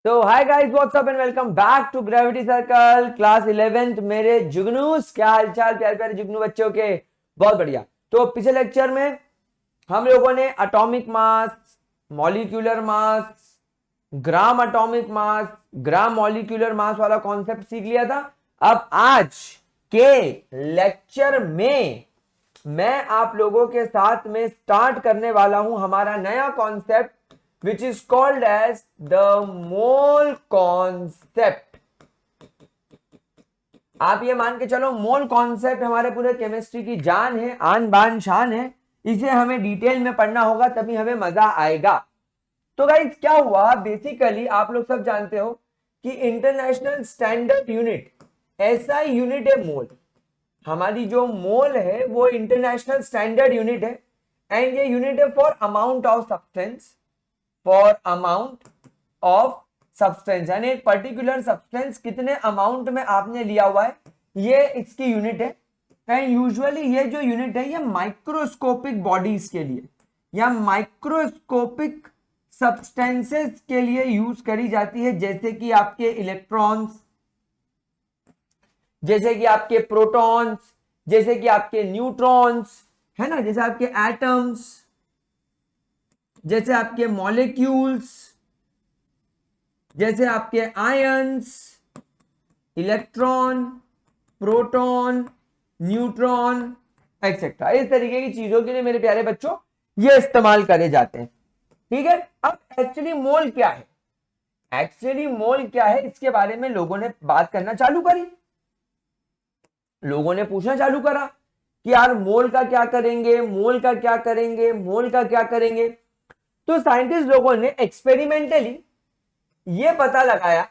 तो hi guys, what's up and welcome back to gravity circle class 11th। मेरे जुगनूस, क्या हालचाल प्यारे प्यारे जुगनू बच्चों के। बहुत बढ़िया। तो पिछले लेक्चर में हम लोगों ने एटॉमिक मास, मॉलिक्यूलर मास, ग्राम एटॉमिक मास, ग्राम मॉलिक्यूलर मास वाला कॉन्सेप्ट सीख लिया था। अब आज के लेक्चर में मैं आप लोगों के साथ में स्टार्ट करने वाला हूं हमारा नया concept which is called as the mole concept। आप ये मान के चलो, मोल कॉन्सेप्ट हमारे पूरे केमिस्ट्री की जान है, आन बान शान है। इसे हमें डिटेल में पढ़ना होगा, तभी हमें मजा आएगा। तो गाइस क्या हुआ, बेसिकली आप लोग सब जानते हो कि इंटरनेशनल स्टैंडर्ड यूनिट, ऐसा यूनिट है मोल। हमारी जो मोल है वो इंटरनेशनल स्टैंडर्ड यूनिट है, एंड ये यूनिट है for amount of substance, for amount of substance, यानी एक पर्टिकुलर सब्सटेंस कितने अमाउंट में आपने लिया हुआ है, ये इसकी यूनिट है। एंड यूजुअली ये जो यूनिट है ये माइक्रोस्कोपिक बॉडीज के लिए या माइक्रोस्कोपिक सब्सटेंसेस के लिए यूज करी जाती है, जैसे कि आपके इलेक्ट्रॉन्स, जैसे कि आपके प्रोटॉन्स, जैसे कि आपके न्यूट्रॉन्स, है ना, जैसे आपके एटम्स, जैसे आपके मॉलिक्यूल्स, जैसे आपके ions, electron, proton, neutron etcetera. इस तरीके की चीजों के लिए मेरे प्यारे बच्चों ये इस्तेमाल करे जाते हैं। ठीक है। अब एक्चुअली मोल क्या है, एक्चुअली मोल क्या है, इसके बारे में लोगों ने बात करना चालू करी। लोगों ने पूछना चालू करा कि यार मोल का क्या करेंगे, मोल का क्या करेंगे, मोल का क्या करेंगे। तो साइंटिस्ट लोगों ने एक्सपेरिमेंटली ये पता लगाया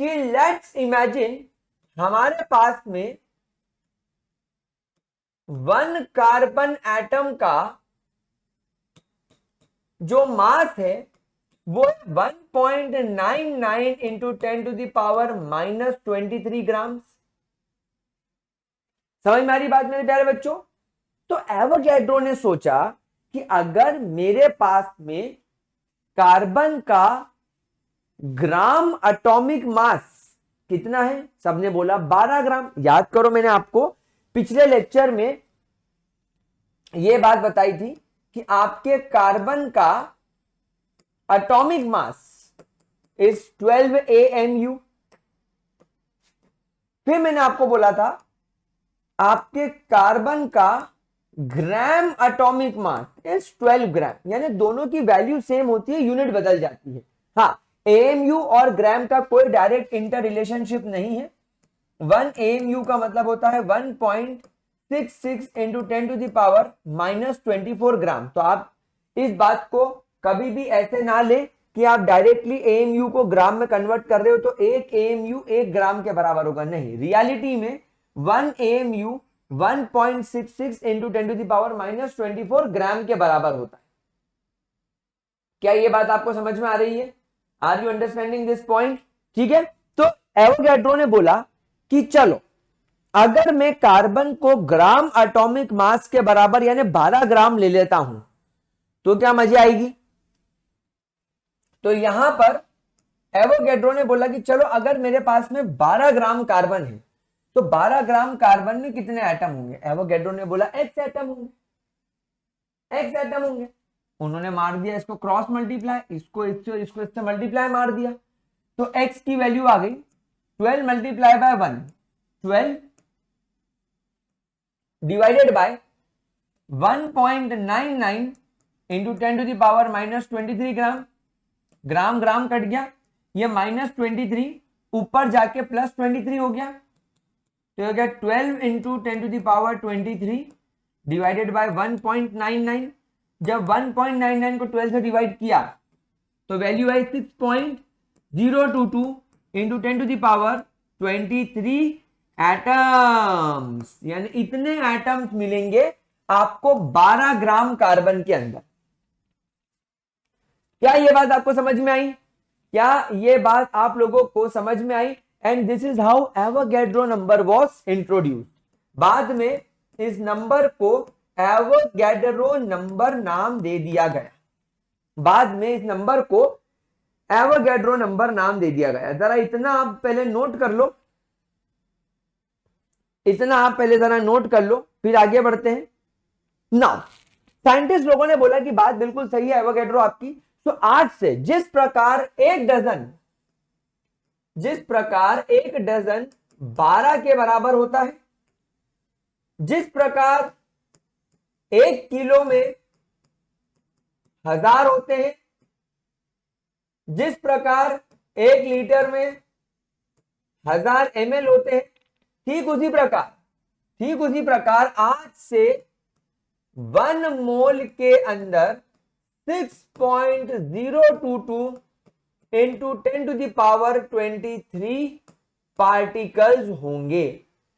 कि लेट्स इमेजिन हमारे पास में 1 कार्बन एटम का जो मास है वो 1.99 इंटू 10⁻⁻³ ग्राम। समझ में आ रही बात मेरे प्यारे बच्चों। तो एवोगैड्रो ने सोचा कि अगर मेरे पास में कार्बन का ग्राम एटॉमिक मास कितना है, सबने बोला 12 ग्राम। याद करो मैंने आपको पिछले लेक्चर में यह बात बताई थी कि आपके कार्बन का एटॉमिक मास इज 12 AMU। फिर मैंने आपको बोला था आपके कार्बन का ग्राम एटॉमिक मास इज 12 ग्राम, यानी दोनों की वैल्यू सेम होती है, यूनिट बदल जाती है। हाँ, AMU और ग्राम का कोई डायरेक्ट इंटर रिलेशनशिप नहीं है। 1 AMU का मतलब होता है 1.66 इंटू 10⁻⁻24 ग्राम। तो आप इस बात को कभी भी ऐसे ना ले कि आप डायरेक्टली AMU को ग्राम में कन्वर्ट कर रहे हो तो 1 AMU 1 ग्राम के बराबर होगा। नहीं, रियलिटी में 1 AMU 1.66 इंटू 10⁻⁻24 ग्राम के बराबर होता है। क्या ये बात आपको समझ में आ रही है? Are you understanding this point? ठीक है। तो एवोगैड्रो ने बोला कि चलो अगर मैं कार्बन को ग्राम एटॉमिक मास के बराबर यानी 12 ग्राम ले लेता हूं तो क्या मजा आएगी। तो यहां पर एवोगैड्रो ने बोला कि चलो अगर मेरे पास में 12 ग्राम कार्बन है तो 12 ग्राम कार्बन में कितने एटम होंगे। एवोगैड्रो ने बोला एक्स एटम होंगे, एक्स एटम होंगे। उन्होंने मार दिया इसको क्रॉस मल्टीप्लाई, इसको इससे मल्टीप्लाई मार दिया, तो x की वैल्यू आ गई 12 multiply by 1, 12 divided by 1.99 into 10⁻⁻23 gram. Gram gram cut गया, ये -23 ऊपर जाके +23 हो गया, तो हो गया 12 इंटू 10⁻23 डिवाइडेड बाय 1.99। जब 1.99 को 12 से डिवाइड किया तो वैल्यू आई 6.022 इंटू 10⁻23 एटम्स, यानी इतने एटम्स मिलेंगे आपको 12 ग्राम कार्बन के अंदर। क्या ये बात आपको समझ में आई? क्या ये बात आप लोगों को समझ में आई? And this is how Avogadro number was introduced. बाद में इस नंबर को एवोगैड्रो नंबर नाम दे दिया गया। बाद में इस नंबर को एवोगैड्रो नंबर नाम दे दिया गया। जरा इतना आप पहले नोट कर लो, इतना आप पहले जरा नोट कर लो, फिर आगे बढ़ते हैं। नाउ साइंटिस्ट लोगों ने बोला कि बात बिल्कुल सही है एवोगैड्रो आपकी। तो आज से जिस प्रकार एक डजन 12 के बराबर होता है, जिस प्रकार 1 किलो में 1000 होते हैं, जिस प्रकार 1 लीटर में 1000 ml होते हैं, ठीक उसी प्रकार आज से 1 मोल के अंदर 6.022 इंटू 10⁻23 पार्टिकल्स होंगे।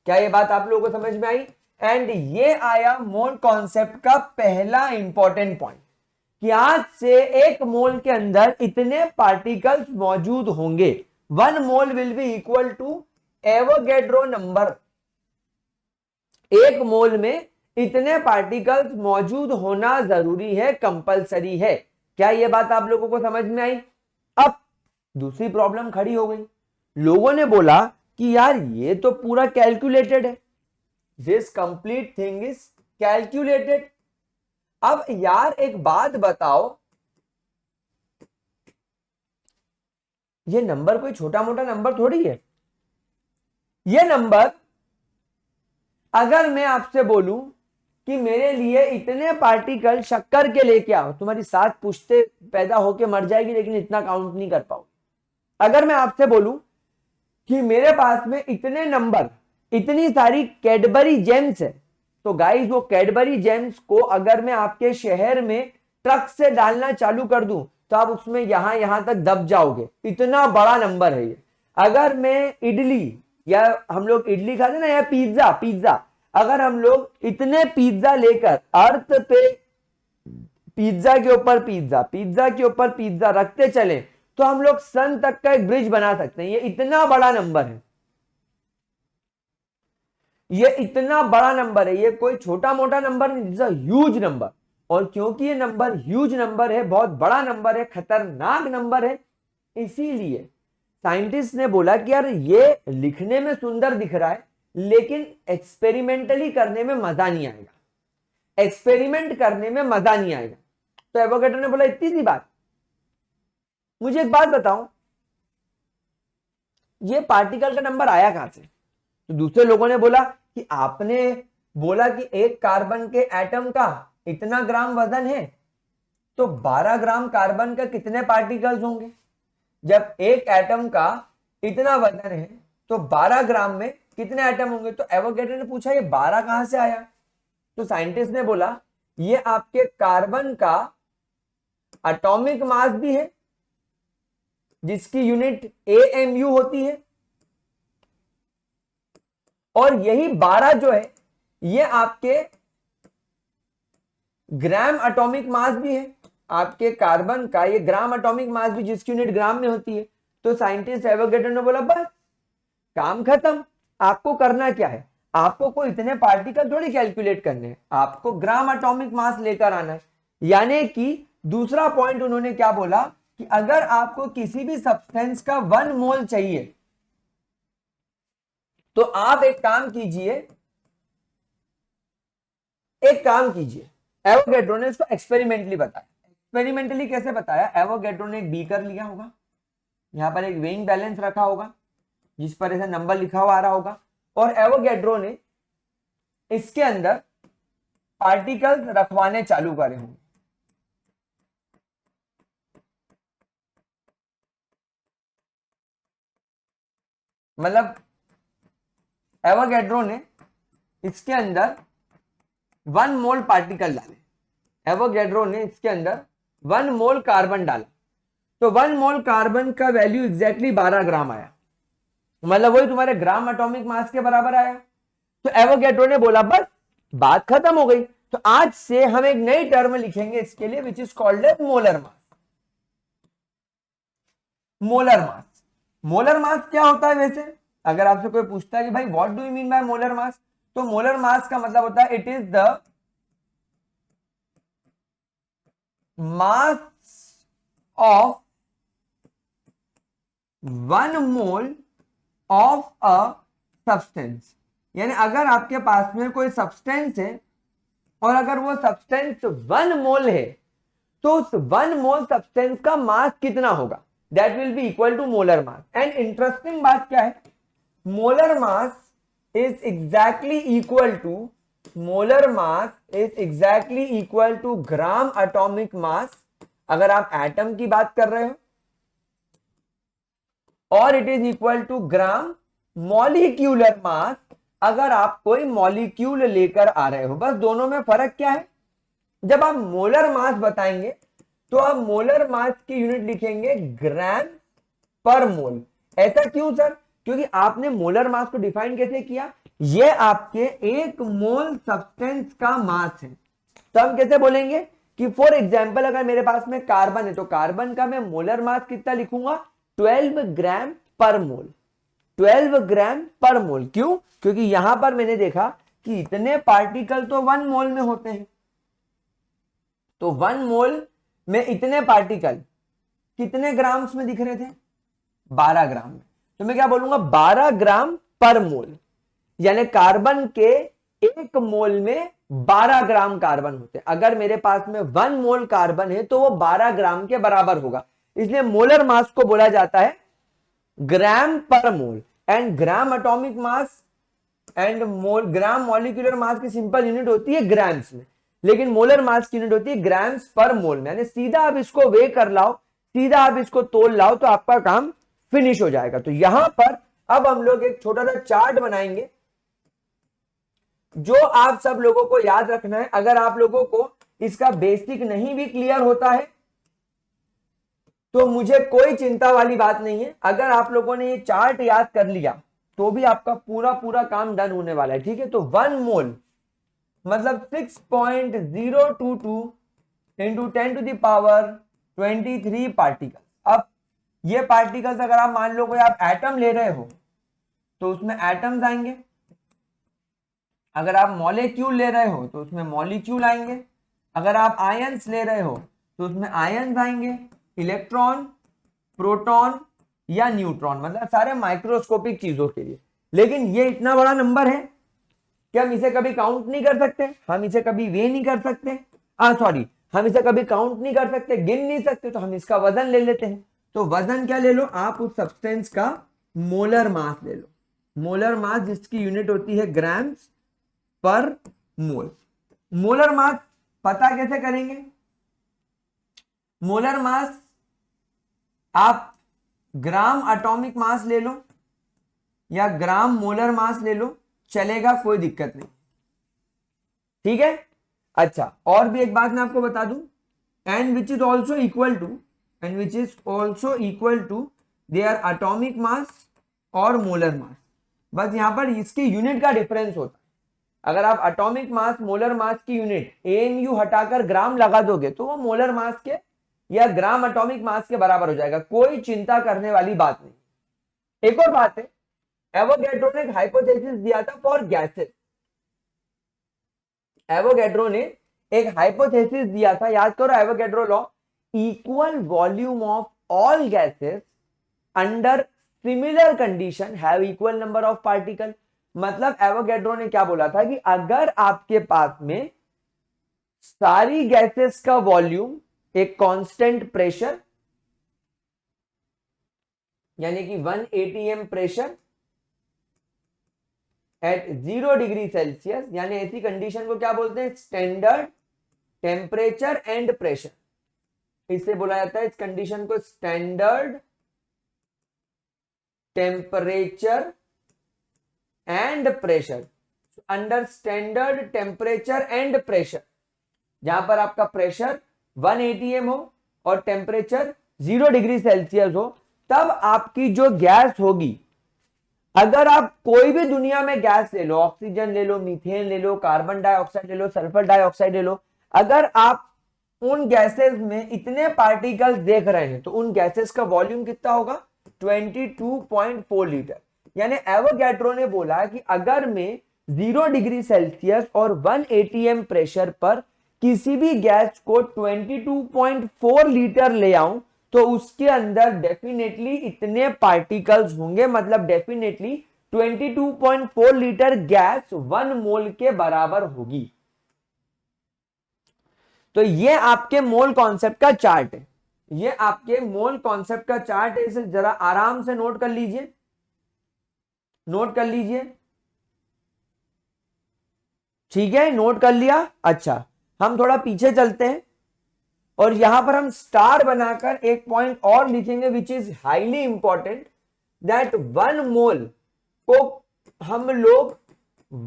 क्या ये बात आप लोगों को समझ में आई? एंड ये आया मोल कॉन्सेप्ट का पहला इंपॉर्टेंट पॉइंट कि आज से 1 मोल के अंदर इतने पार्टिकल्स मौजूद होंगे। 1 mole will be equal to Avogadro number. 1 mole में इतने पार्टिकल्स मौजूद होना जरूरी है, कंपलसरी है। क्या यह बात आप लोगों को समझ में आई? अब दूसरी प्रॉब्लम खड़ी हो गई। लोगों ने बोला कि यार ये तो पूरा कैलकुलेटेड है, this complete thing is calculated. अब यार एक बात बताओ, ये नंबर कोई छोटा मोटा नंबर थोड़ी है। ये नंबर अगर मैं आपसे बोलूं कि मेरे लिए इतने पार्टिकल शक्कर के लेके आओ, तुम्हारी 7 पुश्ते पैदा होके मर जाएगी लेकिन इतना काउंट नहीं कर पाओ। अगर मैं आपसे बोलूं कि मेरे पास में इतने नंबर, इतनी सारी कैडबरी जेम्स है, तो गाइस वो कैडबरी जेम्स को अगर मैं आपके शहर में ट्रक से डालना चालू कर दूं तो आप उसमें यहां तक दब जाओगे, इतना बड़ा नंबर है ये। अगर मैं इडली, या हम लोग इडली खाते ना, या पिज्जा, अगर हम लोग इतने पिज्जा लेकर अर्थ पे पिज्जा के ऊपर पिज्जा रखते चले तो हम लोग सन तक का एक ब्रिज बना सकते हैं। ये इतना बड़ा नंबर है, ये कोई छोटा मोटा नंबर नहीं, इट्स अ ह्यूज नंबर। और क्योंकि ये नंबर ह्यूज नंबर है, बहुत बड़ा नंबर है, खतरनाक नंबर है, इसीलिए साइंटिस्ट ने बोला कि यार ये लिखने में सुंदर दिख रहा है लेकिन एक्सपेरिमेंटली करने में मजा नहीं आएगा, एक्सपेरिमेंट करने में मजा नहीं आएगा। तो एवोगैड्रो ने बोला इतनी सी बात। मुझे एक बात बताओ, ये पार्टिकल का नंबर आया कहां से? तो दूसरे लोगों ने बोला कि आपने बोला कि एक कार्बन के एटम का इतना ग्राम वजन है, तो 12 ग्राम कार्बन का कितने पार्टिकल्स होंगे? जब एक एटम का इतना वजन है तो 12 ग्राम में कितने एटम होंगे? तो एवोगैड्रो ने पूछा ये 12 कहां से आया? तो साइंटिस्ट ने बोला ये आपके कार्बन का एटॉमिक मास भी है, जिसकी यूनिट AMU होती है, और यही 12 जो है ये आपके ग्राम एटॉमिक मास भी है। आपके कार्बन का ये ग्राम एटॉमिक मास भी, जिसकी यूनिट ग्राम में होती है। तो साइंटिस्ट एवोगैड्रो ने बोला बस काम खत्म। आपको करना क्या है? आपको कोई इतने पार्टिकल थोड़ी कैलकुलेट करने हैं, आपको ग्राम एटॉमिक मास लेकर आना है। यानी कि दूसरा पॉइंट उन्होंने क्या बोला कि अगर आपको किसी भी सब्सटेंस का 1 मोल चाहिए तो आप एक काम कीजिए, एवोगैड्रो ने इसको एक्सपेरिमेंटली बताया। एक्सपेरिमेंटली कैसे बताया? एवोगैड्रो ने एक बीकर लिया होगा, यहां पर एक वेइंग बैलेंस रखा होगा जिस पर ऐसा नंबर लिखा हुआ आ रहा होगा, और एवोगैड्रो ने इसके अंदर पार्टिकल्स रखवाने चालू करे होंगे। मतलब एवोगैड्रो ने इसके अंदर 1 मोल पार्टिकल डाले, एवोगैड्रो ने इसके अंदर 1 मोल कार्बन डाला, तो 1 मोल कार्बन का वैल्यू एग्जैक्टली 12 ग्राम आया। मतलब वही तुम्हारे ग्राम एटॉमिक मास के बराबर आया। तो एवोगैड्रो ने बोला बस बात खत्म हो गई। तो आज से हम एक नई टर्म लिखेंगे इसके लिए, which is called as molar mass. Molar mass क्या होता है? वैसे अगर आपसे कोई पूछता है कि भाई what do you mean by molar mass, तो मोलर मास का मतलब होता है it is the mass of 1 mole of a substance, यानी अगर आपके पास में कोई सब्सटेंस है और अगर वो सब्सटेंस 1 मोल है तो उस 1 मोल सब्सटेंस का मास कितना होगा, that will be equal to molar mass. And interesting बात क्या है, molar mass is exactly equal to gram atomic mass अगर आप एटम की बात कर रहे हो, और it is equal to gram molecular mass अगर आप कोई मॉलिक्यूल लेकर आ रहे हो। बस दोनों में फर्क क्या है, जब आप मोलर मास बताएंगे तो आप मोलर मास की यूनिट लिखेंगे ग्राम पर मोल। ऐसा क्यों सर, क्योंकि आपने मोलर मास को डिफाइन कैसे किया, ये आपके 1 मोल सब्सटेंस का मास है। तो हम कैसे बोलेंगे कि फॉर एग्जांपल अगर मेरे पास में कार्बन है तो कार्बन का मैं मोलर मास कितना लिखूंगा, 12 ग्राम पर मोल। 12 ग्राम पर मोल, क्यों, क्योंकि यहां पर मैंने देखा कि इतने पार्टिकल तो 1 मोल में होते हैं, तो 1 मोल में इतने पार्टिकल कितने ग्राम्स में दिख रहे थे, 12 ग्राम में। तो मैं क्या बोलूंगा, 12 ग्राम पर मोल, यानी कार्बन के 1 मोल में 12 ग्राम कार्बन होते हैं। अगर मेरे पास में 1 मोल कार्बन है तो वो 12 ग्राम के बराबर होगा, इसलिए मोलर मास को बोला जाता है ग्राम पर mole. And gram atomic mass and gram molecular mass की सिंपल यूनिट होती है ग्राम्स में, लेकिन मोलर मास की यूनिट होती है ग्राम्स पर मोल में। यानी सीधा आप इसको वे कर लाओ, सीधा आप इसको तोल लाओ तो आपका काम फिनिश हो जाएगा। तो यहां पर अब हम लोग एक छोटा सा चार्ट बनाएंगे जो आप सब लोगों को याद रखना है। अगर आप लोगों को इसका बेसिक नहीं भी क्लियर होता है तो मुझे कोई चिंता वाली बात नहीं है, अगर आप लोगों ने ये चार्ट याद कर लिया तो भी आपका पूरा काम डन होने वाला है, ठीक है। तो 1 मोल मतलब 6.022 into 10 to the power 23 particle. अब ये पार्टिकल्स अगर आप मान लो कोई आप एटम ले रहे हो तो उसमें एटम्स आएंगे, अगर आप मॉलिक्यूल ले रहे हो तो उसमें मॉलिक्यूल आएंगे, अगर आप आयंस ले रहे हो तो उसमें आयंस आएंगे, इलेक्ट्रॉन, प्रोटॉन या न्यूट्रॉन, मतलब सारे माइक्रोस्कोपिक चीजों के लिए। लेकिन ये इतना बड़ा नंबर है कि हम इसे कभी काउंट नहीं कर सकते, हम इसे कभी वे नहीं कर सकते, हम इसे कभी काउंट नहीं कर सकते, गिन नहीं सकते, तो हम इसका वजन ले लेते हैं। तो वजन क्या ले लो आप, उस सब्सटेंस का मोलर मास ले लो, मोलर मास जिसकी यूनिट होती है ग्राम्स पर मोल। मोलर मास पता कैसे करेंगे, मोलर मास आप ग्राम एटॉमिक मास ले लो या ग्राम मोलर मास ले लो, चलेगा, कोई दिक्कत नहीं, ठीक है। अच्छा, और भी एक बात मैं आपको बता दूं, and which is also equal to their atomic mass और मोलर मास। बस यहां पर इसकी यूनिट का डिफरेंस होता है। अगर आप एटॉमिक मास मोलर मास की यूनिट AMU हटाकर ग्राम लगा दोगे तो वो मोलर मास के या ग्राम एटॉमिक मास के बराबर हो जाएगा, कोई चिंता करने वाली बात नहीं। एक और बात है, एवोगैड्रो ने एक हाइपोथेसिस दिया था फॉर गैसेस। एवोगैड्रो ने एक हाइपोथेसिस दिया था, याद करो Avogadro law, equal volume of all gases under similar condition have equal number of particle. मतलब एवोगैड्रो ने क्या बोला था कि अगर आपके पास में सारी गैसेस का वॉल्यूम एक कांस्टेंट प्रेशर यानी कि 1 atm pressure at 0 degree Celsius, यानी ऐसी कंडीशन को क्या बोलते हैं, स्टैंडर्ड टेम्परेचर एंड प्रेशर, इससे बोला जाता है इस कंडीशन को standard temperature and pressure. Under standard temperature and pressure, जहां पर आपका प्रेशर 1 atm हो और टेम्परेचर 0 डिग्री सेल्सियस हो, तब आपकी जो गैस होगी, अगर आप कोई भी दुनिया में गैस ले लो, ऑक्सीजन ले लो, मीथेन ले लो, कार्बन डाइऑक्साइड ले लो, सल्फर डाइऑक्साइड ले लो, अगर आप उन गैसेस में इतने पार्टिकल्स देख रहे हैं तो उन गैसेस का वॉल्यूम कितना होगा, 22.4 लीटर। यानी एवोगैड्रो ने बोला कि अगर मैं 0 डिग्री सेल्सियस और 1 atm प्रेशर पर किसी भी गैस को 22.4 लीटर ले आऊं तो उसके अंदर डेफिनेटली इतने पार्टिकल्स होंगे, मतलब डेफिनेटली 22.4 लीटर गैस 1 मोल के बराबर होगी। तो ये आपके मोल कॉन्सेप्ट का चार्ट है, ये आपके मोल कॉन्सेप्ट का चार्ट है, इसे जरा आराम से नोट कर लीजिए, नोट कर लीजिए, ठीक है, नोट कर लिया। अच्छा, हम थोड़ा पीछे चलते हैं और यहां पर हम स्टार बनाकर एक पॉइंट और लिखेंगे which is highly important, that 1 मोल को हम लोग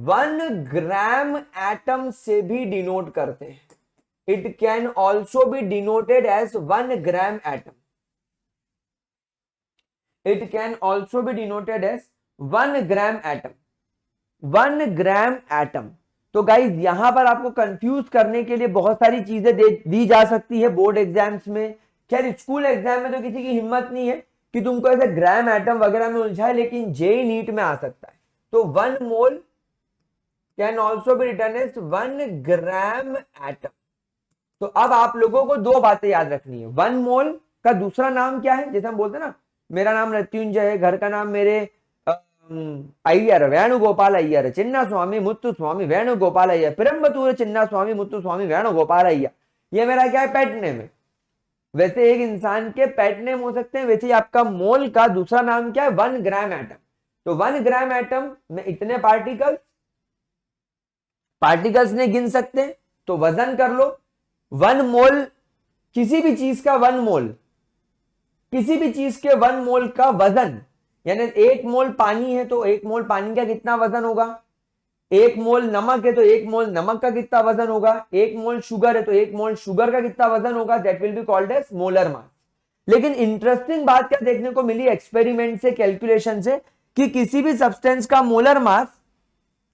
1 ग्राम एटम से भी डिनोट करते हैं। It can also be denoted as 1 gram atom, it can also be denoted as 1 gram atom, 1 gram atom. तो गाइज यहां पर आपको कंफ्यूज करने के लिए बहुत सारी चीजें दी जा सकती है बोर्ड एग्जाम्स में। खैर स्कूल एग्जाम में तो किसी की हिम्मत नहीं है कि तुमको ऐसे ग्राम एटम वगैरह में उलझाए, लेकिन जेई नीट में आ सकता है। तो 1 mole can also be written as 1 gram atom. तो अब आप लोगों को दो बातें याद रखनी है। 1 मोल का दूसरा नाम क्या है, जैसे हम बोलते हैं ना, मेरा नाम मृत्युंजय है, घर का नाम मेरे अय्यर वेणुगोपाल अय्यर, चिन्ना स्वामी मुत्तु स्वामी वेणुगोपाल अय्यर, पिरंबतूर चिन्ना स्वामी मुत्तु स्वामी वेणुगोपाल अय्यर, ये मेरा क्या है, पेट नेम है। वैसे एक इंसान के पेट नेम हो सकते हैं, वैसे ही आपका मोल का दूसरा नाम क्या है, 1 ग्राम एटम। तो 1 ग्राम एटम में इतने पार्टिकल्स ने गिन सकते हैं। तो वजन कर लो, 1 मोल किसी भी चीज का 1 मोल, किसी भी चीज के 1 मोल का वजन, यानी 1 मोल पानी है तो 1 मोल पानी का कितना वजन होगा, 1 मोल नमक है तो 1 मोल नमक का कितना वजन होगा, 1 मोल शुगर है तो 1 मोल शुगर का कितना वजन होगा, that will be called as molar mass. लेकिन इंटरेस्टिंग बात क्या देखने को मिली एक्सपेरिमेंट से, कैलकुलेशन से, कि किसी भी सब्सटेंस का मोलर मास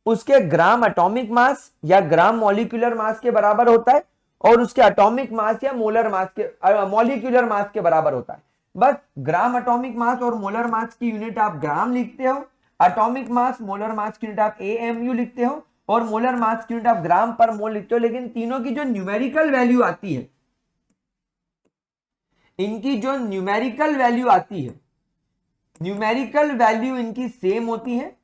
उसके ग्राम एटॉमिक मास या ग्राम मॉलिक्यूलर मास के बराबर होता है, और उसके एटॉमिक मास या मोलर मास के मॉलिक्यूलर मास के बराबर होता है। बस ग्राम एटॉमिक मास और मोलर मास की यूनिट आप ग्राम लिखते हो, एटॉमिक मास मोलर मास की यूनिट आप एएमयू लिखते हो, और मोलर मास की यूनिट आप ग्राम पर मोल लिखते हो। लेकिन तीनों की जो न्यूमेरिकल वैल्यू आती है, इनकी जो न्यूमेरिकल वैल्यू आती है, न्यूमेरिकल वैल्यू इनकी सेम होती है,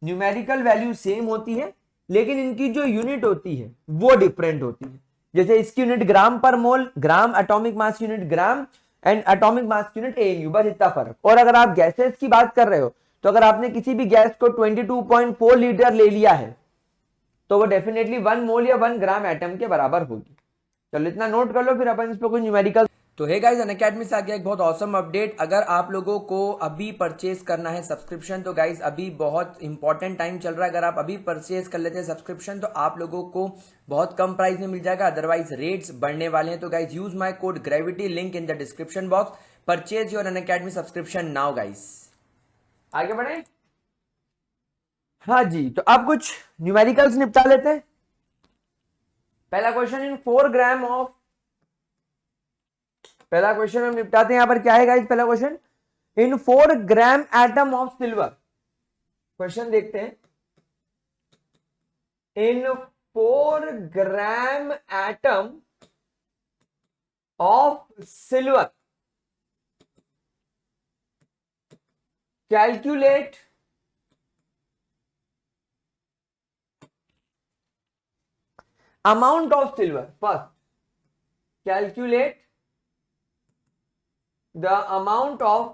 न्यूमेरिकल वैल्यू सेम होती है, लेकिन इनकी जो यूनिट होती है वो डिफरेंट होती है। जैसे इसकी यूनिट ग्राम पर mole, gram atomic mass unit gram, and atomic mass unit AMU, बस इतना फर्क। और अगर आप गैसेस की बात कर रहे हो, तो अगर आपने किसी भी गैस को 22.4 लीटर ले लिया है तो वो डेफिनेटली 1 मोल या 1 ग्राम एटम के बराबर होगी। चलो इतना नोट कर लो, फिर अपन इस पर कुछ न्यूमेरिकल। तो हे गाइस, अनअकैडमी से आ गया एक बहुत ऑसम अपडेट। अगर आप लोगों को अभी परचेज करना है सब्सक्रिप्शन, तो गाइस अभी बहुत इंपॉर्टेंट टाइम चल रहा है। अगर आप अभी परचेज कर लेते हैं सब्सक्रिप्शन तो आप लोगों को बहुत कम प्राइस में मिल जाएगा, अदरवाइज रेट्स बढ़ने वाले हैं। तो guys use my code gravity, link in the description box. Purchase your Unacademy subscription now guys. आगे बढ़े। हाँ जी, तो अब कुछ न्यूमेरिकल्स निपटा लेते हैं। पहला क्वेश्चन, इन 4 ग्राम ऑफ, पहला क्वेश्चन हम निपटाते हैं। यहां पर क्या है गाइस, पहला question, in 4 gram atom of silver. Question देखते हैं, इन 4 gram atom of silver calculate amount of silver. First, calculate the amount of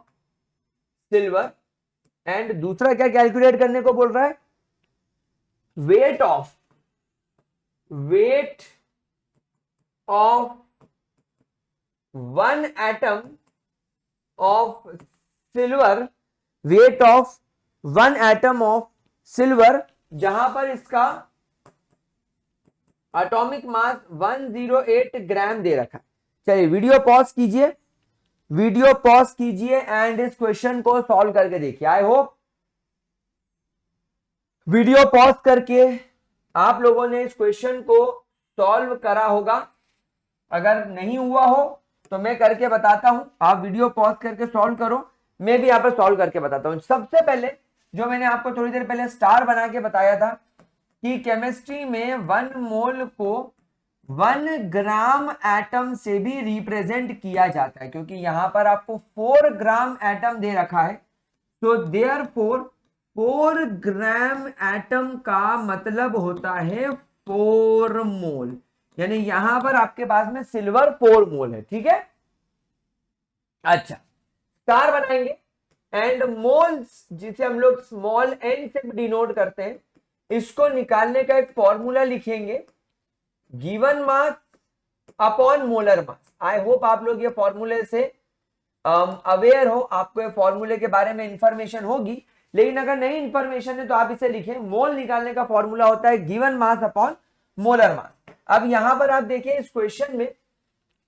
silver, and दूसरा क्या कैलकुलेट करने को बोल रहा है, weight of 1 atom of silver, weight of 1 atom of silver, जहां पर इसका एटॉमिक मास 108 ग्राम दे रखा है। चलिए वीडियो पॉज कीजिए, वीडियो पॉज कीजिए एंड इस क्वेश्चन को सॉल्व करके देखिए। आई होप वीडियो पॉज करके आप लोगों ने इस क्वेश्चन को सॉल्व करा होगा। अगर नहीं हुआ हो तो मैं करके बताता हूं, आप वीडियो पॉज करके सॉल्व करो, मैं भी यहां पर सॉल्व करके बताता हूं। सबसे पहले जो मैंने आपको थोड़ी देर पहले स्टार बना के बताया था कि केमिस्ट्री में 1 मोल को 1 ग्राम एटम से भी रिप्रेजेंट किया जाता है, क्योंकि यहां पर आपको 4 ग्राम एटम दे रखा है। तो देयरफॉर 4 ग्राम एटम का मतलब होता है 4 मोल, यानी यहां पर आपके पास में सिल्वर 4 मोल है। ठीक है, अच्छा, स्टार बनाएंगे एंड मोल्स, जिसे हम लोग स्मॉल एन से डिनोट करते हैं, इसको निकालने का एक फॉर्मूला लिखेंगे, given mass upon molar mass. I hope आप लोग ये फॉर्मूले से अवेयर हो, आपको ये फॉर्मूले के बारे में इंफॉर्मेशन होगी, लेकिन अगर नई इंफॉर्मेशन है तो आप इसे लिखें। मोल निकालने का फॉर्मूला होता है गिवन मास अपॉन मोलर मास। अब यहां पर आप देखिए इस क्वेश्चन में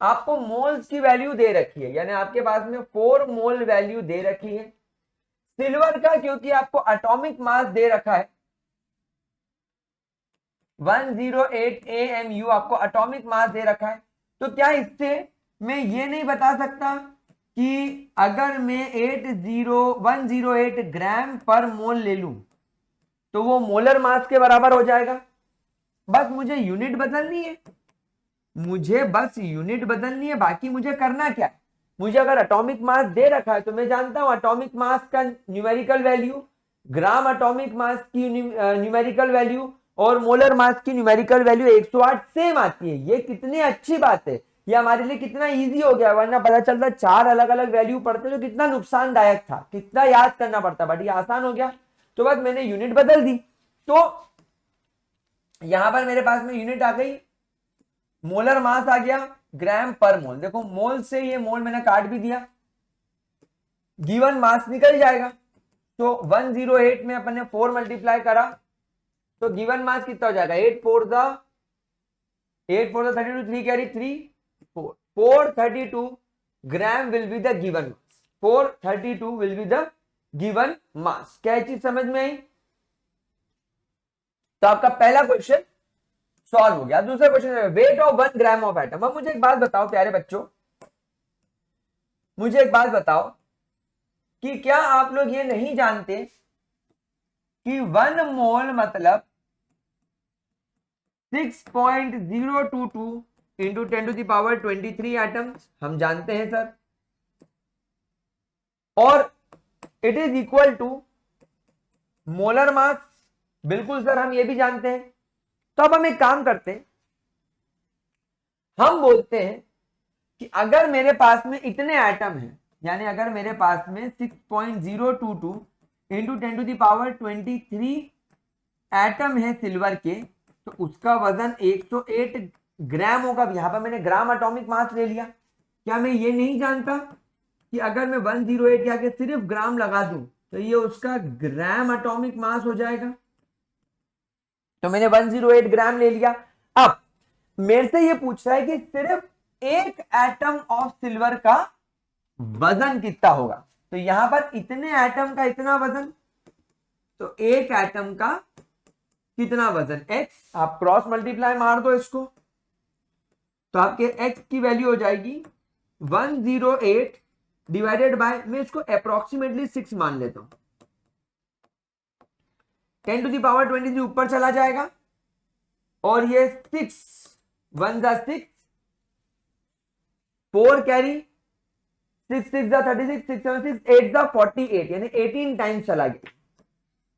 आपको मोल्स की वैल्यू दे रखी है, यानी आपके पास में 4 मोल वैल्यू दे रखी है सिल्वर का, क्योंकि आपको एटॉमिक मास दे रखा है 108 AMU, आपको एटॉमिक मास दे रखा है। तो क्या इससे मैं ये नहीं बता सकता कि अगर मैं 108 ग्राम पर मोल ले लूं तो वो मोलर मास के बराबर हो जाएगा? बस मुझे यूनिट बदलनी है, मुझे बस यूनिट बदलनी है, बाकी मुझे करना क्या है? मुझे अगर एटॉमिक मास दे रखा है तो मैं जानता हूं एटॉमिक मास का न्यूमेरिकल वैल्यू, ग्राम एटॉमिक मास की न्यूमेरिकल वैल्यू और मोलर मास की न्यूमेरिकल वैल्यू 108 सेम आती है। ये कितनी अच्छी बात है, ये हमारे लिए कितना इजी हो गया, वरना पता चलता 4 अलग अलग वैल्यू पढ़ते तो कितना नुकसानदायक था, कितना याद करना पड़ता, बट ये आसान हो गया। तो बस मैंने यूनिट बदल दी, तो यहां पर मेरे पास में यूनिट आ गई, मोलर मास आ गया ग्राम पर मोल। देखो मोल से ये मोल मैंने काट भी दिया, गिवन मास निकल जाएगा। तो 108 में अपन ने 4 मल्टीप्लाई करा तो गिवन मास कितना हो जाएगा, 8 4 32, 3 carry 3 4 432 gram will be the given mass, 432 will be the given mass. क्या चीज समझ में आई? तो आपका पहला क्वेश्चन सॉल्व हो गया। दूसरा क्वेश्चन है weight of 1 gram of atom. अब मुझे एक बात बताओ प्यारे बच्चों, मुझे एक बात बताओ कि क्या आप लोग ये नहीं जानते कि 1 मोल मतलब 6.022 इंटू 10⁻23 एटम्स? हम जानते हैं सर, और it is equal to molar mass. बिल्कुल सर, हम ये भी जानते हैं। तो अब हम एक काम करते हैं, हम बोलते हैं कि अगर मेरे पास में इतने एटम हैं, यानी अगर मेरे पास में 6.022 इंटू 10⁻23 एटम है सिल्वर के, तो उसका वजन 108 ग्राम होगा। यहां पर मैंने ग्राम एटॉमिक मास ले लिया। क्या मैं ये नहीं जानता कि अगर मैं 108 के आगे सिर्फ ग्राम लगा दूं तो ये उसका ग्राम एटॉमिक मास हो जाएगा? तो मैंने 108 ग्राम ले लिया। अब मेरे से ये पूछ रहा है कि सिर्फ एक एटम ऑफ सिल्वर का वजन कितना होगा। तो यहां पर इतने एटम का इतना वजन, तो एक एटम का कितना वजन, x। आप क्रॉस मल्टीप्लाई मार दो इसको, तो आपके x की वैल्यू हो जाएगी 108 डिवाइडेड बाय, मैं इसको अप्रोक्सीमेटली 6 मान लेता हूं, 10⁻23 ऊपर चला जाएगा, और ये 6 1 जा 6, 4 कैरी 6 6 जा 36, 6 7 6 8 जा 48, यानी 18 टाइम्स चला गया।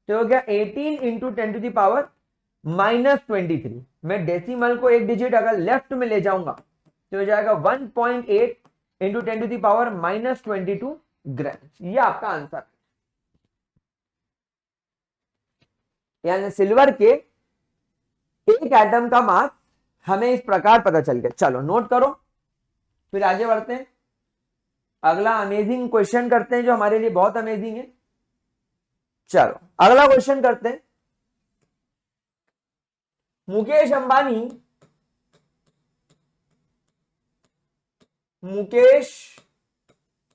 तो हो गया 18 इंटू 10⁻23। मैं डेसिमल को एक डिजिट अगर लेफ्ट में ले जाऊंगा तो हो जाएगा 1.8 इंटू 10⁻22 ग्राम। ये आपका आंसर है। यानी सिल्वर के एक एटम का मास हमें इस प्रकार पता चल गया। चलो नोट करो, फिर आगे बढ़ते हैं, अगला अमेजिंग क्वेश्चन करते हैं जो हमारे लिए बहुत अमेजिंग है। चलो अगला क्वेश्चन करते हैं। Mukesh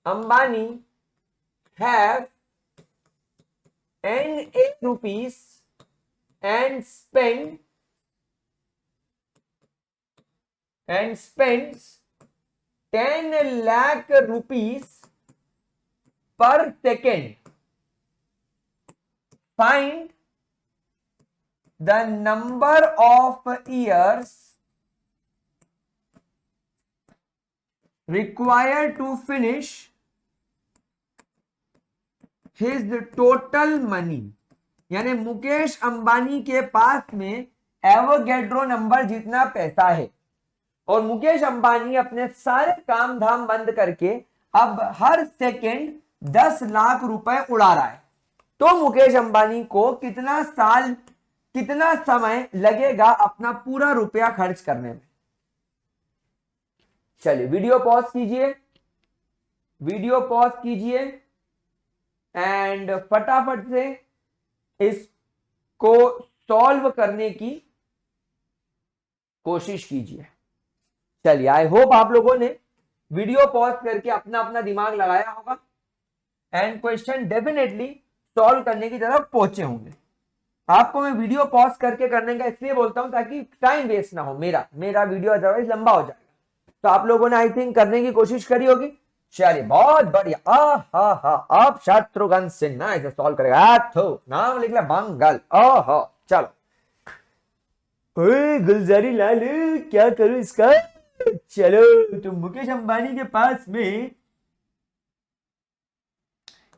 Ambani have NA rupees and spends 10 lakh rupees per second. Find the number of years required to finish his total money, यानी मुकेश अंबानी के पास में एवोगैड्रो नंबर जितना पैसा है और मुकेश अंबानी अपने सारे काम धाम बंद करके अब हर सेकंड 10 लाख रुपए उड़ा रहा है, तो मुकेश अंबानी को कितना समय लगेगा अपना पूरा रुपया खर्च करने में। चलिए वीडियो पॉज कीजिए एंड फटाफट से इसको सॉल्व करने की कोशिश कीजिए। चलिए आई होप आप लोगों ने वीडियो पॉज करके अपना अपना दिमाग लगाया होगा एंड क्वेश्चन डेफिनेटली सॉल्व करने की तरफ पहुंचे होंगे। आपको मैं वीडियो पॉज करके करने का इसलिए बोलता हूं ताकि टाइम वेस्ट ना हो, मेरा वीडियो अदरवाइज लंबा हो जाएगा। तो आप लोगों ने आई थिंक करने की कोशिश करी होगी। चलिए बहुत बढ़िया। आप शत्रुघ्न सिन्हा इसे सॉल्व करेगा। तो नाम लिख ले मंगल। ओहो चलो। ओए गुलजारी लाल क्या करूं इसका। चलो तो मुकेश अंबानी के पास में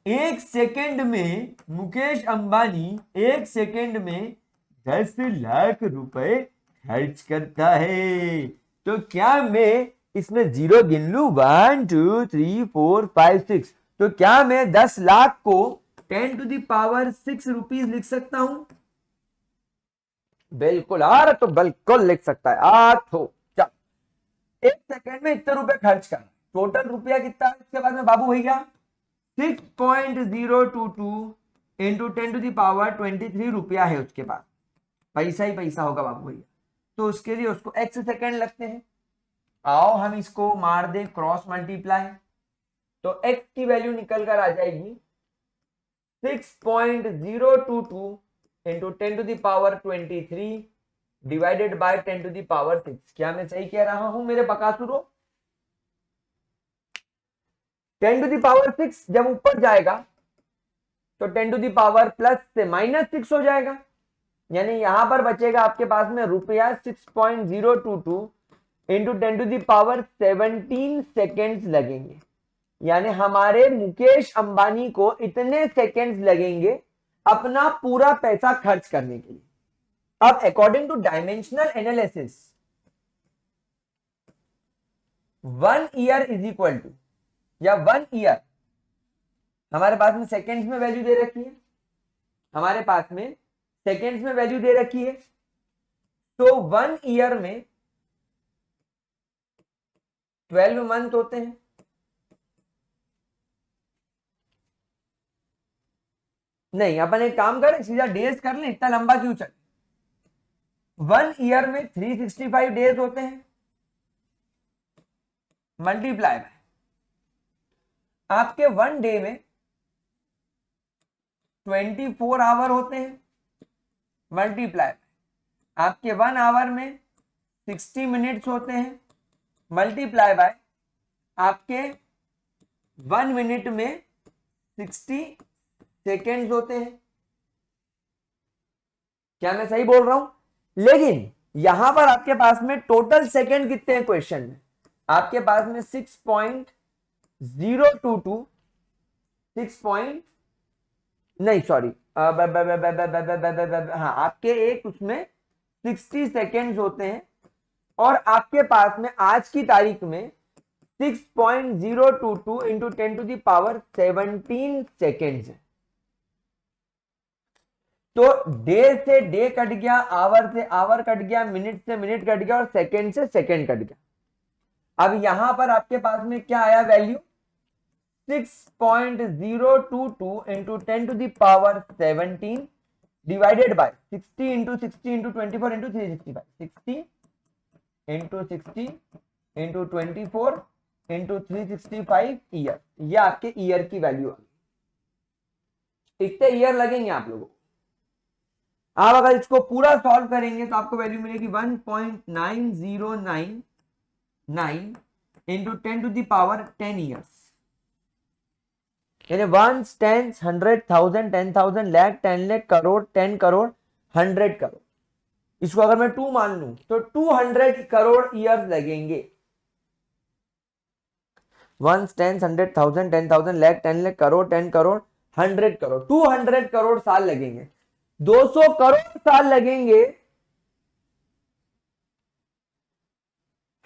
एक सेकंड में मुकेश अंबानी 10 लाख रुपए खर्च करता है। तो क्या मैं इसमें जीरो गिन लू 1 2 3 4 5 6, तो क्या मैं 10 लाख को 10 to the power 6 रुपीज लिख सकता हूं। बिल्कुल तो बिल्कुल लिख सकता है। तो चल एक सेकंड में इतने रुपए खर्च कर, टोटल रुपया कितना है इसके बाद में बाबू भैया 6.022 इंटू 10 to the power 23 रुपया है उसके पास। पैसा ही पैसा होगा बाबू भैया, तो उसके लिए उसको x सेकंड लगते हैं। आओ हम इसको मार दे क्रॉस मल्टीप्लाई, तो x की वैल्यू निकल कर आ जाएगी 6.022 into 10 to the power 23 divided by 10 to the power 6। क्या मैं सही कह रहा हूं मेरे बकासुरों। 10 to the power 6 जब ऊपर जाएगा तो 10 to the power प्लस से -6 हो जाएगा, यानी यहां पर बचेगा आपके पास में रुपया 6.022 into 10 to the power 17 seconds लगेंगे। यानी हमारे मुकेश अंबानी को इतने सेकेंड्स लगेंगे अपना पूरा पैसा खर्च करने के लिए। अब according to dimensional analysis 1 year is equal to, या 1 ईयर हमारे पास में सेकेंड्स में वैल्यू दे रखी है, हमारे पास में सेकेंड्स में वैल्यू दे रखी है। तो 1 ईयर में 12 मंथ होते हैं। नहीं अपन एक काम करें सीधा डेज कर लें, इतना लंबा क्यों चले। 1 ईयर में 365 डेज होते हैं, मल्टीप्लाई बाय आपके 1 डे में 24 आवर होते हैं, मल्टीप्लाई आपके 1 आवर में 60 मिनट्स होते हैं, मल्टीप्लाई बाय आपके 1 मिनट में 60 सेकेंड्स होते हैं। क्या मैं सही बोल रहा हूं। लेकिन यहां पर आपके पास में टोटल सेकेंड कितने हैं क्वेश्चन में, आपके पास में 6.022 हाँ आपके एक उसमें 60 सेकेंड्स होते हैं और आपके पास में आज की तारीख में 6.022 into 10 to the power 17 seconds है। तो डे से डे कट गया, आवर से आवर कट गया, मिनट से मिनट कट गया और सेकेंड से सेकेंड कट गया। अब यहां पर आपके पास में क्या आया value 6.022 into 10 to the power 17 divided by 60 into 60 into 24 into 365, 60 into 60 into 24 into 365 year. ये आपके ईयर की वैल्यू आ गई। इतने ईयर लगेंगे आप लोगों को। आप अगर इसको पूरा सॉल्व करेंगे तो आपको वैल्यू मिलेगी 1.9099 into 10 to the power 10 years, यानी 1 10 100 1000 10,000 लाख 10 लाख करोड़ 10 करोड़ 100 करोड़। इसको अगर मैं 2 मान लूं तो 200 करोड़ ईयर्स लगेंगे। वंस, टेंस, 100,000, 10,000, लाख, 10 लाख, करोड़, 10 करोड़, 100 करोड़, 200 करोड़ साल लगेंगे, 200 करोड़ साल लगेंगे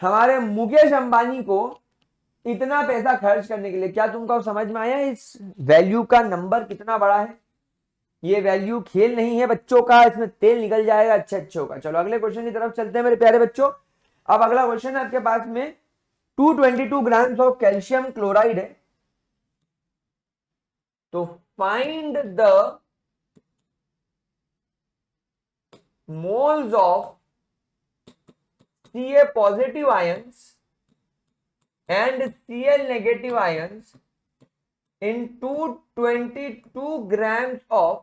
हमारे मुकेश अंबानी को इतना पैसा खर्च करने के लिए। क्या तुमको समझ में आया इस वैल्यू का नंबर कितना बड़ा है? ये वैल्यू खेल नहीं है बच्चों का, इसमें तेल निकल जाएगा अच्छे अच्छे का। चलो अगले क्वेश्चन की तरफ चलते हैं मेरे प्यारे बच्चों। अब अगला क्वेश्चन है आपके पास में 222 ग्राम्स ऑफ कैल्शियम क्लोराइड है, तो find the moles of Ca positive ions and Cl negative ions in 222 grams of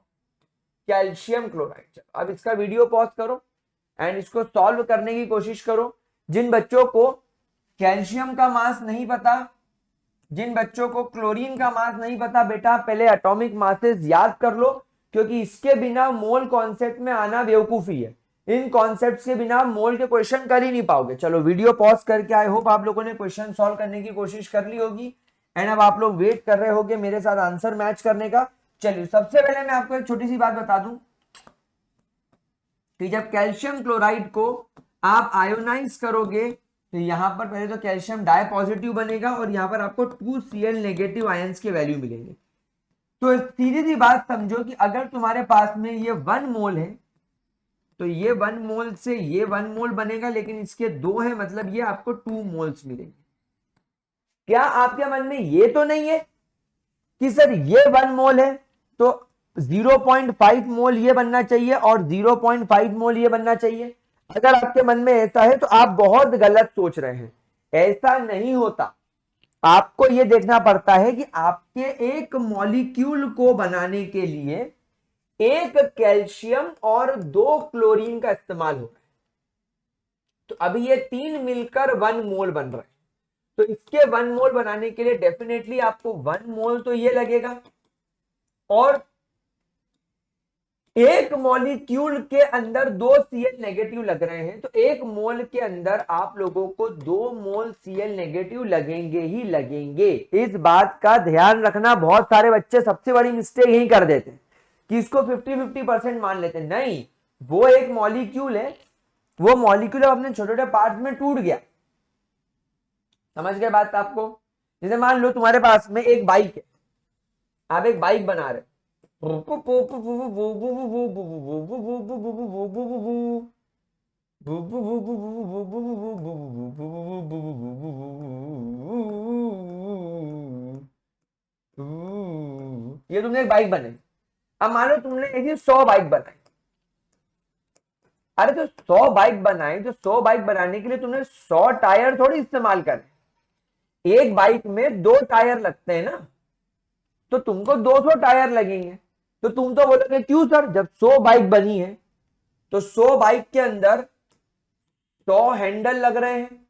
calcium chloride. अब इसका वीडियो पॉज करो एंड इसको सॉल्व करने की कोशिश करो। जिन बच्चों को कैल्शियम का मास नहीं पता, जिन बच्चों को क्लोरीन का मास नहीं पता, बेटा पहले एटॉमिक मासेस याद कर लो, क्योंकि इसके बिना मोल कॉन्सेप्ट में आना बेवकूफी है। इन कॉन्सेप्ट्स के बिना मोल के क्वेश्चन कर ही नहीं पाओगे। चलो वीडियो पॉज करके आई होप आप लोगों ने क्वेश्चन सॉल्व करने की कोशिश कर ली होगी एंड अब आप लोग वेट कर रहे होगे मेरे साथ आंसर मैच करने का। चलिए सबसे पहले मैं आपको एक छोटी सी बात बता दूं कि जब कैल्शियम क्लोराइड को आप आयोनाइज करोगे तो यहां पर पहले तो कैल्शियम डाई पॉजिटिव बनेगा और यहां पर आपको 2Cl नेगेटिव आयंस के वैल्यू मिलेंगे। तो सीधी सी बात समझो कि अगर तुम्हारे पास में ये 1 मोल है तो ये 1 मोल से ये 1 मोल बनेगा, लेकिन इसके 2 है मतलब ये आपको 2 मोल्स मिलेंगे। क्या आपके मन में ये तो नहीं है कि सर ये 1 मोल है तो 0.5 मोल ये बनना चाहिए और 0.5 मोल ये बनना चाहिए? अगर आपके मन में ऐसा है तो आप बहुत गलत सोच रहे हैं। ऐसा नहीं होता। आपको ये देखना पड़ता है कि आपके एक मॉलिक्यूल को बनाने के लिए एक कैल्शियम और 2 क्लोरीन का इस्तेमाल हो रहा है। तो अभी ये 3 मिलकर 1 मोल बन रहा है। तो इसके 1 मोल बनाने के लिए डेफिनेटली आपको 1 मोल तो ये लगेगा और एक मॉलिक्यूल के अंदर 2 Cl नेगेटिव लग रहे हैं, तो एक मोल के अंदर आप लोगों को 2 मोल Cl नेगेटिव लगेंगे ही लगेंगे। इस बात का ध्यान रखना। बहुत सारे बच्चे सबसे बड़ी मिस्टेक यही कर देते हैं कि इसको 50-50% मान लेते हैं। नहीं, वो एक मॉलिक्यूल है, वो मॉलिक्यूल अब अपने छोटे छोटे पार्ट्स में टूट गया। समझ गए बात आपको? जैसे मान लो तुम्हारे पास में एक बाइक है, आप एक बाइक बना रहे, ये तुमने एक बाइक बनाई। अब मानो तुमने ऐसी 100 बाइक बनाई। अरे तो 100 बाइक बनाई तो 100 बाइक बनाने के लिए तुमने 100 टायर थोड़ी इस्तेमाल करे। एक बाइक में 2 टायर लगते हैं ना, तो तुमको 200 टायर लगेंगे। तो तुम तो बोलोगे क्यों सर, जब 100 बाइक बनी है तो 100 बाइक के अंदर 100 हैंडल लग रहे हैं,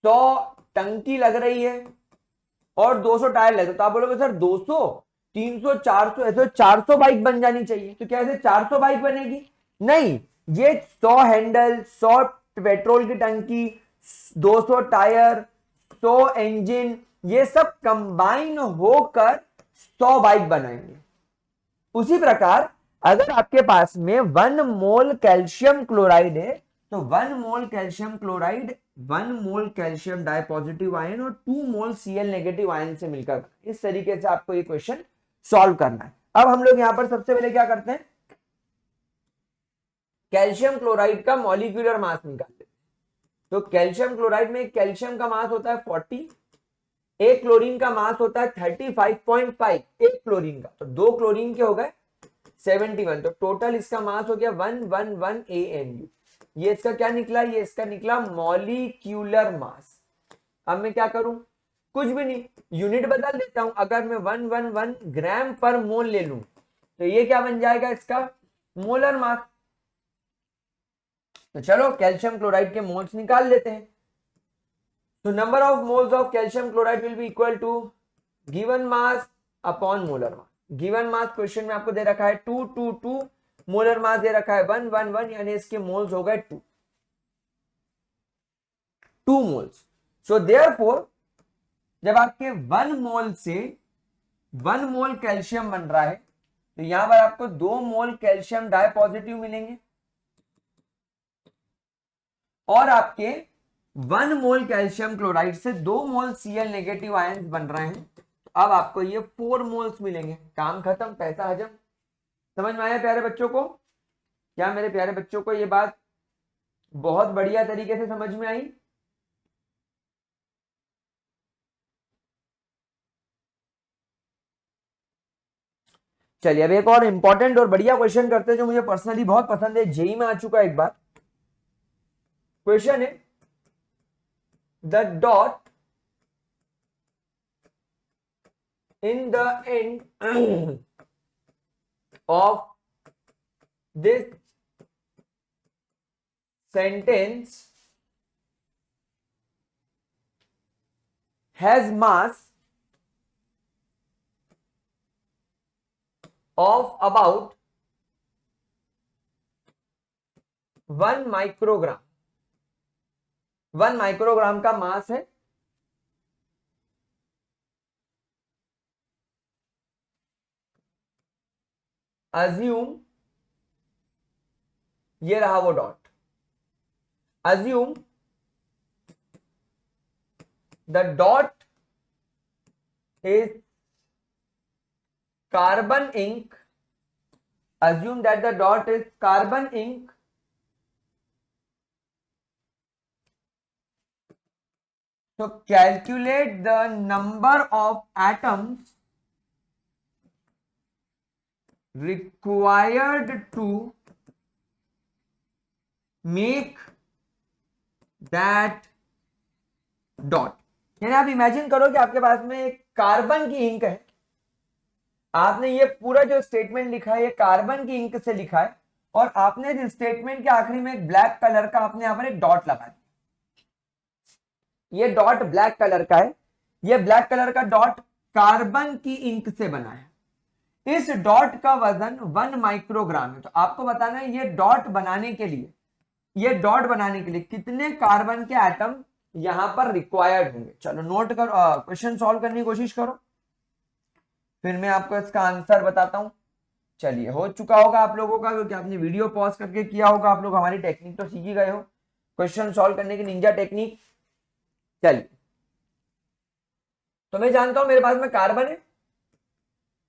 100 टंकी लग रही है और 200 टायर लगे। तो आप बोलोगे सर 200, 300, 400, ऐसे 400 बाइक बन जानी चाहिए। तो क्या ऐसे 400 बाइक बनेगी? नहीं, ये 100 हैंडल, 100 पेट्रोल की टंकी, 200 टायर, 100 इंजन, ये सब कंबाइन होकर 100 बाइक बनाएंगे। उसी प्रकार अगर आपके पास में 1 मोल कैल्शियम क्लोराइड है तो 1 मोल कैल्शियम क्लोराइड 1 मोल कैल्शियम डाई पॉजिटिव आयन और 2 मोल Cl नेगेटिव आयन से मिलकर, इस तरीके से आपको ये क्वेश्चन सॉल्व करना है। अब हम लोग यहां पर सबसे पहले क्या करते हैं, कैल्शियम क्लोराइड का मॉलिक्यूलर मास निकालते हैं। तो कैल्शियम क्लोराइड में कैल्शियम का मास होता है 40, एक क्लोरीन का मास होता है 35.5 एक क्लोरीन का, तो 2 क्लोरीन के हो गए 71। तो टोटल इसका मास हो गया 111 AMU। ये इसका क्या निकला? ये इसका निकला मॉलिक्यूलर मास। अब मैं क्या करूं? कुछ भी नहीं, यूनिट बदल देता हूं। अगर मैं 111 ग्राम पर मोल ले लूं तो ये क्या बन जाएगा? इसका मोलर मास। तो चलो कैल्शियम क्लोराइड के मोल्स निकाल लेते हैं। तो number of moles of calcium chloride will be equal to given mass upon molar mass. Given mass question में आपको दे रखा है 222, मोलर मास दे रखा है 111, यानी इसके मोल्स हो गए 2 मोल्स। सो देयरफॉर जब आपके 1 मोल से 1 मोल कैल्शियम बन रहा है तो यहां पर आपको 2 मोल कैल्शियम डाई पॉजिटिव मिलेंगे और आपके 1 मोल कैल्शियम क्लोराइड से 2 मोल Cl नेगेटिव आयंस बन रहे हैं। अब आपको ये 4 मोल्स मिलेंगे। काम खत्म, पैसा हजम। समझ में आया प्यारे बच्चों को? क्या मेरे प्यारे बच्चों को ये बात बहुत बढ़िया तरीके से समझ में आई? चलिए अब एक और इंपॉर्टेंट और बढ़िया क्वेश्चन करते हैं जो मुझे पर्सनली बहुत पसंद है, जेई में आ चुका है एक बार। क्वेश्चन है the dot in the end of this sentence has mass of about 1 microgram. 1 microgram का मास है। अज्यूम, ये रहा वो dot. Assume the dot is carbon ink. Assume that the dot is carbon ink. So calculate the number of atoms required to make that dot. यानी आप imagine करो कि आपके पास में एक कार्बन की इंक है। आपने ये पूरा जो स्टेटमेंट लिखा है ये कार्बन की इंक से लिखा है और आपने इस स्टेटमेंट के आखिरी में एक ब्लैक कलर का आपने यहां पर एक डॉट लगा दिया। ये डॉट ब्लैक कलर का है। ये ब्लैक कलर का डॉट कार्बन की इंक से बना है। इस डॉट का वजन 1 माइक्रोग्राम है। तो आपको बताना है ये डॉट बनाने के लिए कितने कार्बन के एटम यहां पर रिक्वायर्ड होंगे। चलो नोट करो, क्वेश्चन सॉल्व करने की कोशिश करो, फिर मैं आपको इसका आंसर बताता हूं। चलिए हो चुका होगा आप लोगों का, क्योंकि आपने वीडियो पॉज करके किया होगा। आप लोग हमारी टेक्निक तो सीख ही गए हो, क्वेश्चन सॉल्व करने की निंजा टेक्निक। चलिए तो मैं जानता हूं मेरे पास में कार्बन है,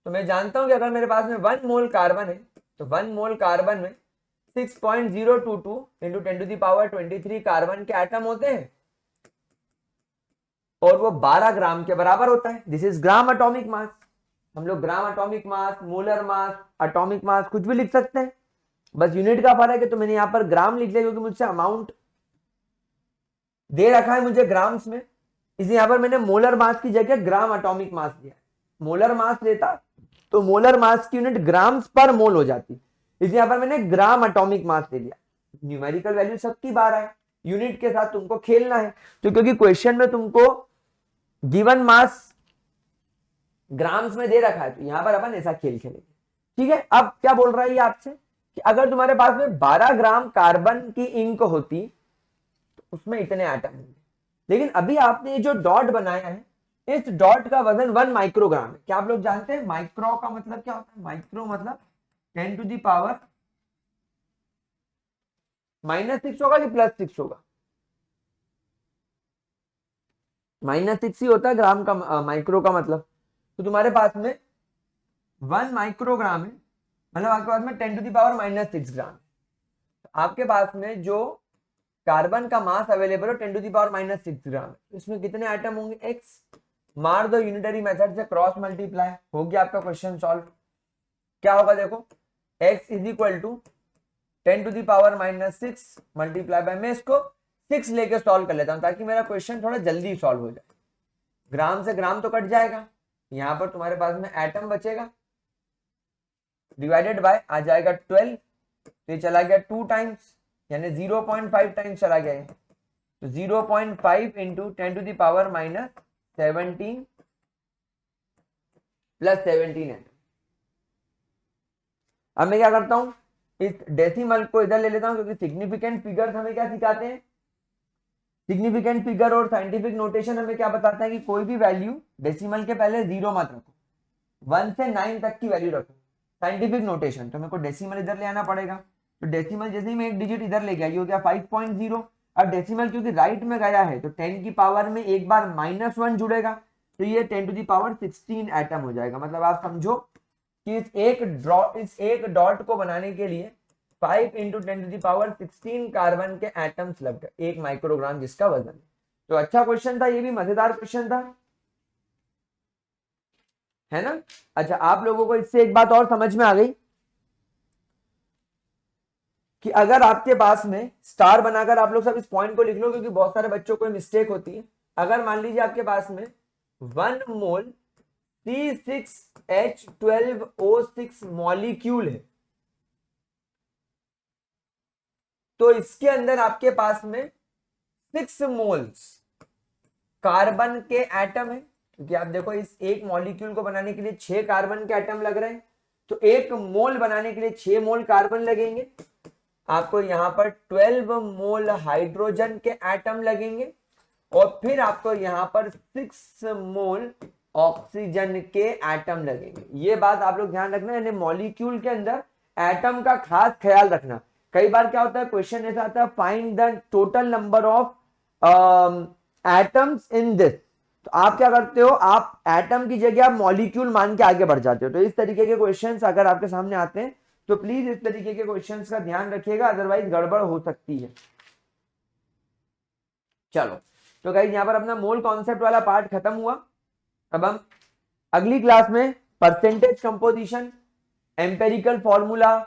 तो मैं जानता हूं कि अगर मेरे पास में 1 मोल कार्बन है तो 1 मोल कार्बन में 6.022 इंटू 10⁻23 कार्बन के एटम होते हैं और वो 12 ग्राम के बराबर होता है। दिस इज ग्राम एटॉमिक मास। हम लोग ग्राम एटॉमिक मास, मोलर मास, एटॉमिक मास कुछ भी लिख सकते हैं, बस यूनिट का फर्क है। तो मैंने यहां पर ग्राम लिख लिया क्योंकि मुझसे अमाउंट दे रखा है मुझे ग्राम्स में, इसलिए यहां पर मैंने मोलर मास की जगह ग्राम एटॉमिक मास दिया। मोलर मास लेता तो मोलर मास की यूनिट ग्राम्स पर मोल हो जाती, इसलिए यहां पर मैंने ग्राम एटॉमिक मास ले लिया। न्यूमेरिकल वैल्यू सबकी 12 है, यूनिट के साथ तुमको खेलना है। तो क्योंकि क्वेश्चन में तुमको गिवन मास ग्राम्स में दे रखा है तो यहां पर अपन ऐसा खेल खेलेंगे। ठीक है, अब क्या बोल रहा है ये आपसे कि अगर तुम्हारे पास में 12 ग्राम कार्बन की इंक होती तो उसमें इतने एटम होंगे। लेकिन अभी आपने जो डॉट बनाया है, इस डॉट का वजन 1 माइक्रोग्राम है। क्या आप लोग जानते हैं माइक्रो का मतलब क्या होता है? माइक्रो मतलब 10⁻⁻6 होगा कि +6 होगा? -6 ही होता है ग्राम का, माइक्रो का मतलब। तो तुम्हारे पास में 1 माइक्रोग्राम है, मतलब आपके पास में 10⁻⁻6 ग्राम है। तो आपके पास में जो कार्बन का मास अवेलेबल है 10⁻⁻6 ग्राम है। इसमें कितने आइटम होंगे? एक्स मार दो यूनिटरी मेथड से, क्रॉस मल्टीप्लाई, हो गया आपका क्वेश्चन सॉल्व। क्या होगा देखो, x is equal to 10⁻⁻6 multiply by, मैं इसको 6 लेके सॉल्व कर लेता हूं ताकि मेरा क्वेश्चन थोड़ा जल्दी सॉल्व हो जाए। ग्राम से ग्राम तो कट जाएगा, यहां पर तुम्हारे पास में एटम बचेगा, डिवाइडेड बाय आ जाएगा 12, तो ये चला गया 2 टाइम्स, यानी 0.5 टाइम्स चला गया है। तो 0.5 इंटू 10⁻⁻17 प्लस 17 है। अब मैं क्या करता हूं, इस डेसिमल को इधर ले लेता हूं क्योंकि सिग्निफिकेंट फिगर्स हमें क्या सिखाते हैं? सिग्निफिकेंट फिगर और साइंटिफिक नोटेशन हमें क्या बताता है कि कोई भी वैल्यू डेसिमल के पहले 0 मत रखो, 1 से 9 तक की वैल्यू रखो। साइंटिफिक नोटेशन तो मेरे को डेसिमल इधर ले आना पड़ेगा, तो डेसिमल जैसे ही मैं एक डिजिट इधर ले गया, ये हो गया 5.0। अब डेसिमल क्योंकि राइट में गया है तो 10 की पावर में एक बार -1 जुड़ेगा, तो ये 10 टू दी पावर 16 एटम हो जाएगा। मतलब आप समझो कि इस एक डॉट को बनाने के लिए 5 into 10 to the power 16 carbon के एटम्स लग गए, 1 माइक्रोग्राम जिसका वजन है। तो अच्छा क्वेश्चन था, ये भी मजेदार क्वेश्चन था, है ना। अच्छा, आप लोगों को इससे एक बात और समझ में आ गई कि अगर आपके पास में स्टार बनाकर, आप लोग सब इस पॉइंट को लिख लो क्योंकि बहुत सारे बच्चों को मिस्टेक होती है। अगर मान लीजिए आपके पास में 1 मोल C6H12O6 मॉलिक्यूल है, तो इसके अंदर आपके पास में 6 मोल्स कार्बन के एटम है, क्योंकि आप देखो इस एक मॉलिक्यूल को बनाने के लिए 6 कार्बन के एटम लग रहे हैं, तो एक मोल बनाने के लिए 6 मोल कार्बन लगेंगे। आपको यहां पर 12 मोल हाइड्रोजन के एटम लगेंगे और फिर आपको यहां पर 6 मोल ऑक्सीजन के एटम लगेंगे। ये बात आप लोग ध्यान रखना, यानी मॉलिक्यूल के अंदर एटम का खास ख्याल रखना। कई बार क्या होता है, क्वेश्चन ऐसा आता है find the total number of atoms in this, तो आप क्या करते हो, आप एटम की जगह आप मॉलिक्यूल मान के आगे बढ़ जाते हो। तो इस तरीके के क्वेश्चंस अगर आपके सामने आते हैं तो प्लीज इस तरीके के क्वेश्चंस का ध्यान रखिएगा, अदरवाइज गड़बड़ हो सकती है। चलो, तो गाइस यहां पर अपना मोल कॉन्सेप्ट वाला पार्ट खत्म हुआ। अब हम अगली क्लास में percentage composition, empirical formula,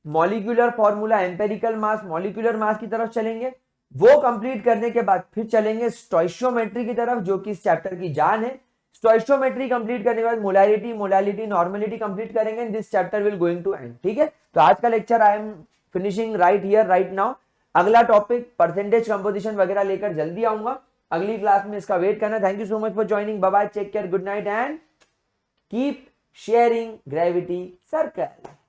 molecular formula, empirical मास, मॉलिक्यूलर मास की तरफ चलेंगे। वो कंप्लीट करने के बाद फिर चलेंगे स्टोइशियोमेट्री की तरफ, जो कि इस चैप्टर की जान है। स्टोइशियोमेट्री कंप्लीट करने के बाद मोलैरिटी, मोलैलिटी, नॉर्मलिटी कंप्लीट करेंगे, this chapter will going to end. ठीक है, तो आज का lecture I am finishing right here right now. अगला टॉपिक परसेंटेज कंपोजिशन वगैरह लेकर जल्दी आऊंगा अगली क्लास में, इसका वेट करना। Thank you so much for joining, bye bye, take care, good night and keep sharing gravity circle.